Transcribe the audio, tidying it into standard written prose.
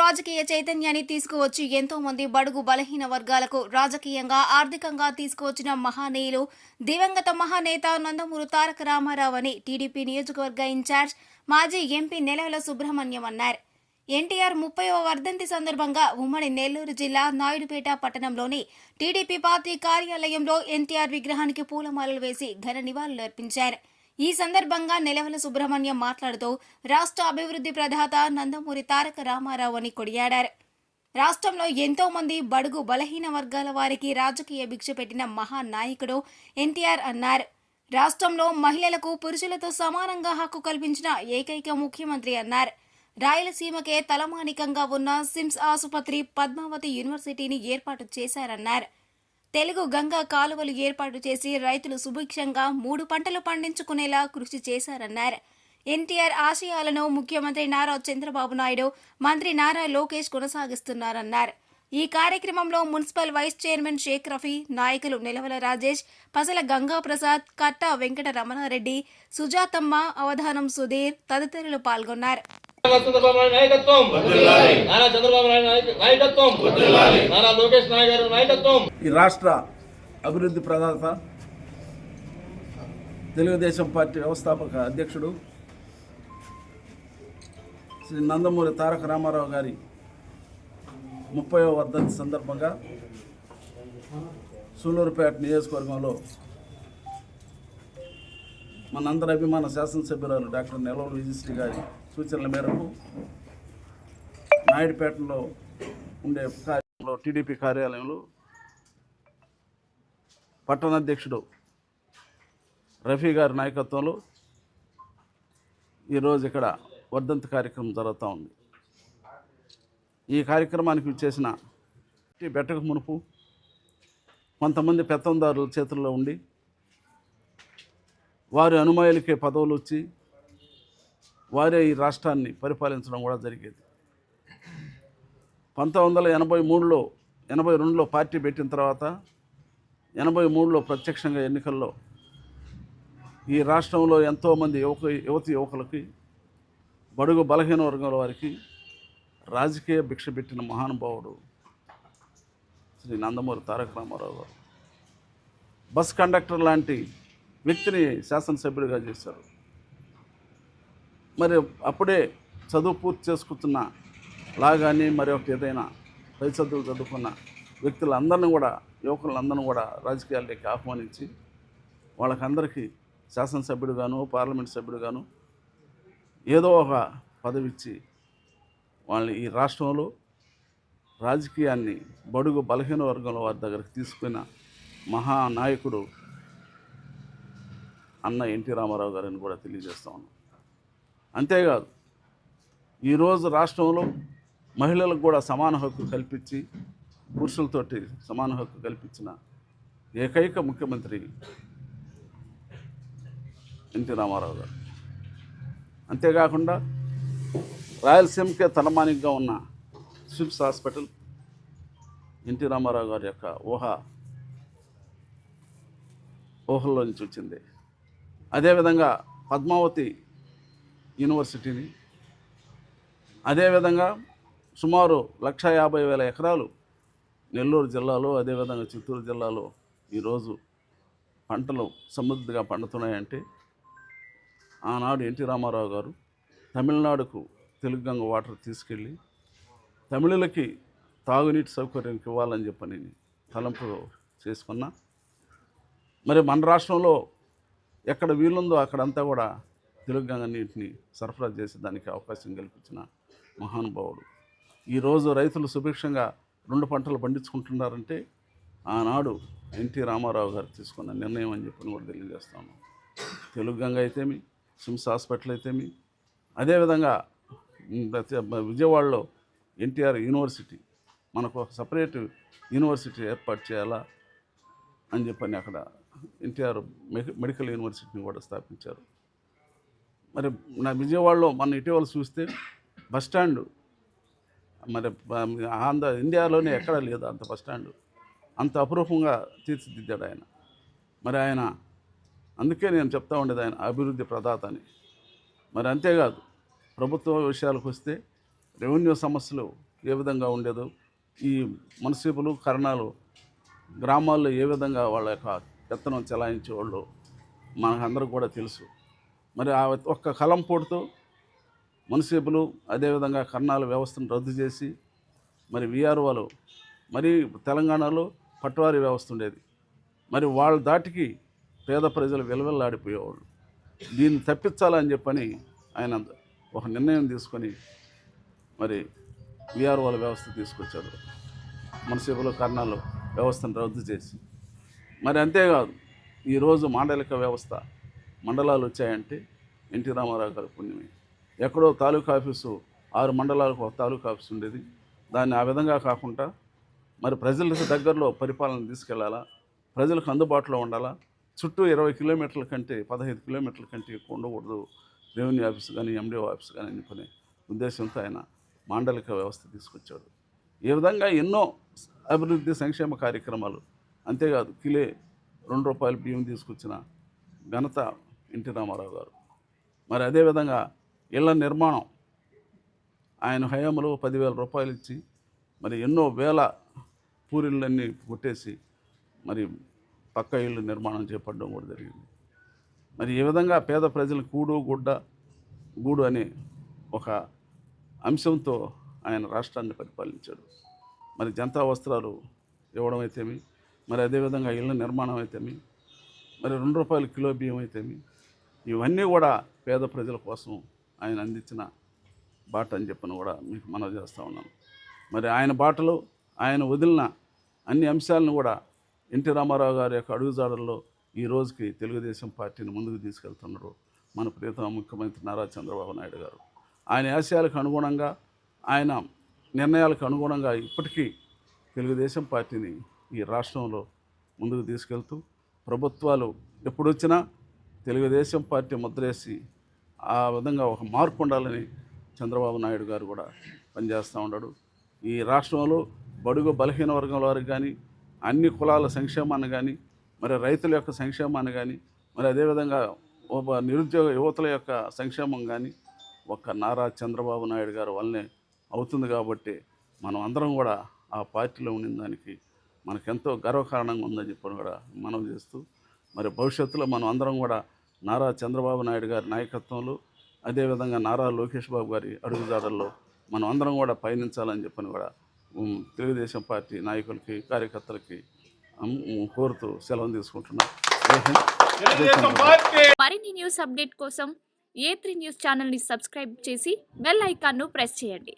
రాజకీయ చైతన్యాన్ని తీసుకువచ్చి ఎంతో మంది బడుగు బలహీన వర్గాలకు రాజకీయంగా ఆర్థికంగా తీసుకువచ్చిన మహానీయులు దివంగత మహానేత నందమూరి తారక రామారావు అని టీడీపీ నియోజకవర్గ ఇన్ఛార్జ్ మాజీ ఎంపీ నెలవల సుబ్రహ్మణ్యం అన్నారు. ఎన్టీఆర్ 30వ వర్ధంతి సందర్భంగా ఉమ్మడి నెల్లూరు జిల్లా నాయుడుపేట పట్టణంలోని టీడీపీ పార్టీ కార్యాలయంలో ఎన్టీఆర్ విగ్రహానికి పూలమాలలు వేసి ఘన నివాళులర్పించారు. ఈ సందర్భంగా నెలవల సుబ్రహ్మణ్యం మాట్లాడుతూ రాష్ట్ర అభివృద్ధి ప్రదాత నందమూరి తారక రామారావు అని కొనియాడారు. రాష్ట్రంలో ఎంతో మంది బడుగు బలహీన వర్గాల వారికి రాజకీయ భిక్ష పెట్టిన మహానాయకుడు ఎన్టీఆర్ అన్నారు. రాష్ట్రంలో మహిళలకు పురుషులతో సమానంగా హక్కు కల్పించిన ఏకైక ముఖ్యమంత్రి అన్నారు. రాయలసీమకే తలమానికంగా ఉన్న సిమ్స్ ఆసుపత్రి, పద్మావతి యూనివర్సిటీని ఏర్పాటు చేశారన్నారు. తెలుగు గంగా కాలువలు ఏర్పాటు చేసి రైతులు సుభిక్షంగా 3 పంటలు పండించుకునేలా కృషి చేశారన్నారు. ఎన్టీఆర్ ఆశయాలను ముఖ్యమంత్రి నారా చంద్రబాబు నాయుడు, మంత్రి నారా లోకేష్ కొనసాగిస్తున్నారన్నారు. ఈ కార్యక్రమంలో municipal vice chairman Shaik Rafi, నాయకులు నెలవల రాజేష్, పసల గంగాప్రసాద్, కట్టా వెంకట రమణారెడ్డి, సుజాతమ్మ, అవధానం సుధీర్ తదితరులు పాల్గొన్నారు. ఈ రాష్ట్ర అభివృద్ధి ప్రదాత, తెలుగుదేశం పార్టీ వ్యవస్థాపక అధ్యక్షుడు శ్రీ నందమూరి తారక రామారావు గారి 30వ వర్ధంతి సందర్భంగా సూలూరుపేట నియోజకవర్గంలో మనందరి అభిమాన శాసనసభ్యురాలు డాక్టర్ నెలవల విజయశ్రీ గారి సూచనల మేరకు నాయుడుపేటలో ఉండే టీడీపీ కార్యాలయంలో పట్టణాధ్యక్షుడు రఫీ గారి నాయకత్వంలో ఈరోజు ఇక్కడ వర్ధంతి కార్యక్రమం జరుగుతూ ఉంది. ఈ కార్యక్రమానికి చేసిన బెట్టకు మునుపు కొంతమంది పెత్తందారుల చేతుల్లో ఉండి వారి అనుమాయులకే పదవులు వచ్చి వారే ఈ రాష్ట్రాన్ని పరిపాలించడం కూడా జరిగేది. 1982లో పార్టీ పెట్టిన తర్వాత 83లో ప్రత్యక్షంగా ఎన్నికల్లో ఈ రాష్ట్రంలో ఎంతోమంది యువకులకి, బడుగు బలహీన వర్గాల వారికి రాజకీయ భిక్ష పెట్టిన మహానుభావుడు శ్రీ నందమూరి తారక రామారావు గారు. బస్ కండక్టర్ లాంటి వ్యక్తిని శాసనసభ్యుడిగా చేశారు. మరి అప్పుడే చదువు పూర్తి చేసుకుంటున్న లాగాని మరి ఒకటి ఏదైనా పై చదువులు చదువుకున్న వ్యక్తులందరినీ కూడా, యువకులందరినీ కూడా రాజకీయాల్లోకి ఆహ్వానించి వాళ్ళకందరికీ శాసనసభ్యుడుగాను, పార్లమెంట్ సభ్యుడుగాను ఏదో ఒక పదవి ఇచ్చి వాళ్ళని ఈ రాష్ట్రంలో రాజకీయాన్ని బడుగు బలహీన వర్గంలో వారి దగ్గరికి తీసుకున్న మహానాయకుడు అన్న ఎన్టీ రామారావు గారిని కూడా తెలియజేస్తా ఉన్నాం. అంతేకాదు, ఈరోజు రాష్ట్రంలో మహిళలకు కూడా సమాన హక్కు కల్పించి, పురుషులతోటి సమాన హక్కు కల్పించిన ఏకైక ముఖ్యమంత్రి ఎన్టీ రామారావు గారు. అంతేకాకుండా రాయలసీమకే తలమానికగా ఉన్న సిమ్స్ హాస్పిటల్ ఎన్టీ రామారావు గారి యొక్క ఊహల్లో నుంచి వచ్చింది. అదేవిధంగా పద్మావతి యూనివర్సిటీని, అదేవిధంగా సుమారు 150,000 ఎకరాలు నెల్లూరు జిల్లాలో, అదేవిధంగా చిత్తూరు జిల్లాలో ఈరోజు పంటలు సమృద్ధిగా పండుతున్నాయంటే ఆనాడు ఎన్టీ రామారావు గారు తమిళనాడుకు తెలుగు గంగ వాటర్ తీసుకెళ్ళి తమిళులకి తాగునీటి సౌకర్యం ఇవ్వాలని చెప్పని తలంపు చేసుకున్నా. మరి మన రాష్ట్రంలో ఎక్కడ వీలుందో అక్కడంతా కూడా తెలుగు గంగ నీటిని సరఫరా చేసి దానికి అవకాశం కల్పించిన మహానుభావుడు. ఈరోజు రైతులు సుభిక్షంగా 2 పంటలు పండించుకుంటున్నారంటే ఆనాడు ఎన్టీ రామారావు గారు తీసుకున్న నిర్ణయం అని చెప్పని కూడా తెలియజేస్తాను. తెలుగు గంగ అయితేమి, సిమ్స్ హాస్పిటల్ అయితేమి, అదేవిధంగా విజయవాడలో ఎన్టీఆర్ యూనివర్సిటీ, మనకు ఒక సపరేట్ యూనివర్సిటీ ఏర్పాటు చేయాలా అని చెప్పని అక్కడ ఎన్టీఆర్ మెడికల్ యూనివర్సిటీని కూడా స్థాపించారు. మరి నా విజయవాడలో మన ఇటీవల చూస్తే బస్టాండ్ మరి ఇండియాలోనే ఎక్కడా లేదు అంత బస్టాండ్, అంత అపురూపంగా తీర్చిదిద్దాడు ఆయన. మరి ఆయన అందుకే నేను చెప్తా ఉండేది ఆయన అభివృద్ధి ప్రదాత అని. మరి అంతేకాదు, ప్రభుత్వ విషయాలకు వస్తే రెవెన్యూ సమస్యలు ఏ విధంగా ఉండేదో, ఈ మున్సిపల్ కరణాలు గ్రామాల్లో ఏ విధంగా వాళ్ళ యొక్క పెత్తనం చెలాయించేవాళ్ళు మనకందరికి కూడా తెలుసు. మరి ఆ ఒక్క కలంపోటుతో మున్సిపల్ అదేవిధంగా కర్ణాల వ్యవస్థను రద్దు చేసి మరి వీఆర్ఓలు, మరి తెలంగాణలో పట్వారీ వ్యవస్థ ఉండేది, మరి వాళ్ళ దాటికి పేద ప్రజలు విలవిల్లాడిపోయేవాళ్ళు. దీన్ని తప్పించాలని చెప్పని ఆయన ఒక నిర్ణయం తీసుకొని మరి వీఆర్ఓల వ్యవస్థ తీసుకొచ్చాడు, మున్సిపల్ కర్ణాలు వ్యవస్థను రద్దు చేసి. మరి అంతేకాదు, ఈరోజు మాండలిక వ్యవస్థ మండలాలు వచ్చాయంటే ఎన్టీ రామారావు గారి పుణ్యమే. ఎక్కడో తాలూకా ఆఫీసు 6 మండలాలకు ఒక తాలూకా ఆఫీసు ఉండేది, దాన్ని ఆ విధంగా కాకుండా మరి ప్రజలకు దగ్గరలో పరిపాలన తీసుకెళ్లాలా, ప్రజలకు అందుబాటులో ఉండాలా, చుట్టూ 20 కిలోమీటర్ల కంటే 15 కిలోమీటర్ల కంటే ఎక్కువ ఉండకూడదు రెవెన్యూ ఆఫీస్ కానీ ఎండిఓ ఆఫీస్ కానీ అనుకునే ఉద్దేశంతో ఆయన మాండలిక వ్యవస్థ తీసుకొచ్చాడు. ఈ విధంగా ఎన్నో అభివృద్ధి సంక్షేమ కార్యక్రమాలు, అంతేకాదు కిలో ₹2 బియ్యం తీసుకొచ్చిన ఘనత ఎన్టీ రామారావు గారు. మరి అదేవిధంగా ఇళ్ల నిర్మాణం ఆయన హయాంలో ₹10,000 ఇచ్చి మరి ఎన్నో వేల పూరిళ్ళన్నీ కొట్టేసి మరి పక్క ఇళ్ళు నిర్మాణం చేపట్టడం కూడా జరిగింది. మరి ఈ విధంగా పేద ప్రజలు గూడు అనే ఒక అంశంతో ఆయన రాష్ట్రాన్ని పరిపాలించాడు. మరి జనతా వస్త్రాలు ఇవ్వడం అయితేమి, మరి అదేవిధంగా ఇళ్ళ నిర్మాణం అయితేమి, మరి ₹2 కిలో బియ్యం అయితేమి, ఇవన్నీ కూడా పేద ప్రజల కోసం ఆయన అందించిన బాట అని చెప్పని కూడా మీకు మనవి చేస్తూ ఉన్నాను. మరి ఆయన బాటలో ఆయన వదిలిన అన్ని అంశాలను కూడా ఎన్టీ రామారావు గారి యొక్క అడుగుజాడల్లో ఈ రోజుకి తెలుగుదేశం పార్టీని ముందుకు తీసుకెళ్తున్నారు మన ప్రియతమ ముఖ్యమంత్రి నారా చంద్రబాబు నాయుడు గారు. ఆయన ఆశయాలకు అనుగుణంగా, ఆయన నిర్ణయాలకు అనుగుణంగా ఇప్పటికీ తెలుగుదేశం పార్టీని ఈ రాష్ట్రంలో ముందుకు తీసుకెళ్తూ, ప్రభుత్వాలు ఎప్పుడొచ్చినా తెలుగుదేశం పార్టీ ముద్రేసి ఆ విధంగా ఒక మార్పు ఉండాలని చంద్రబాబు నాయుడు గారు కూడా పనిచేస్తూ ఉన్నాడు. ఈ రాష్ట్రంలో బడుగు బలహీన వర్గం వారికి కానీ, అన్ని కులాల సంక్షేమాన్ని కానీ, మరి రైతుల యొక్క సంక్షేమాన్ని కానీ, మరి అదేవిధంగా నిరుద్యోగ యువతుల యొక్క సంక్షేమం కానీ ఒక్క నారా చంద్రబాబు నాయుడు గారు వల్లనే అవుతుంది. కాబట్టి మనం అందరం కూడా ఆ పార్టీలో ఉండిన దానికి మనకెంతో గర్వకారణంగా ఉందని చెప్పని కూడా మనం చేస్తూ, మరి భవిష్యత్తులో మనం అందరం కూడా నారా చంద్రబాబు నాయుడు గారి నాయకత్వంలో, అదేవిధంగా నారా లోకేష్ బాబు గారి అడుగుజాడల్లో మనం అందరం కూడా పయనించాలని చెప్పని కూడా తెలుగుదేశం పార్టీ నాయకులకి, కార్యకర్తలకి కోరుతూ సెలవు తీసుకుంటున్నాం. మరిన్ని న్యూస్ అప్డేట్ కోసం A3 న్యూస్ ఛానల్ ని సబ్స్క్రైబ్ చేసి బెల్ ఐకాన్ ను ప్రెస్ చేయండి.